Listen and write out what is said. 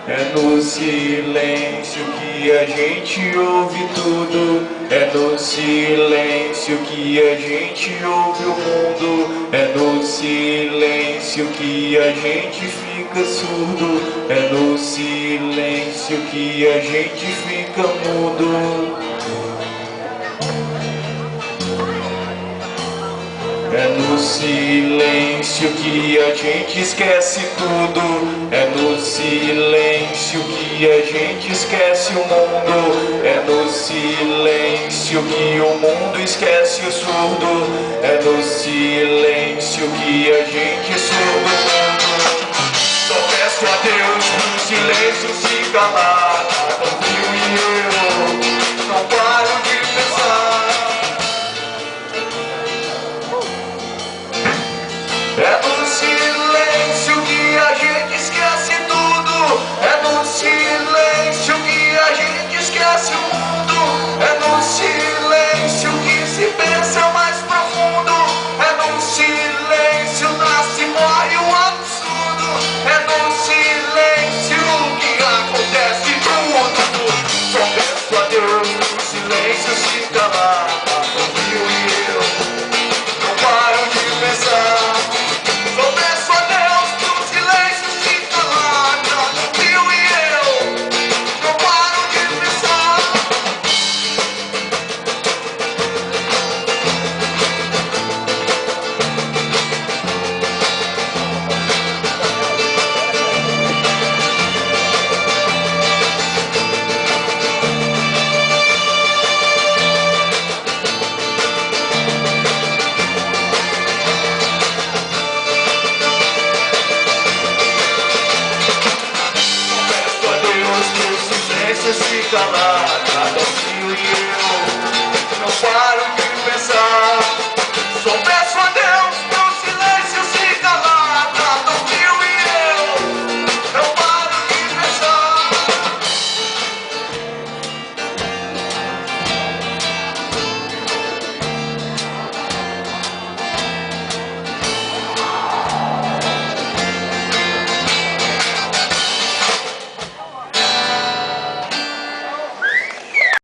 É no silêncio que a gente ouve tudo. É no silêncio que a gente ouve o mundo. É no silêncio que a gente fica surdo. É no silêncio que a gente fica mudo. É no silêncio que a gente esquece tudo. É no silêncio que a gente esquece o mundo. É no silêncio que o mundo esquece o surdo. É no silêncio que a gente é surdo. Só peço a Deus pro silêncio se calar.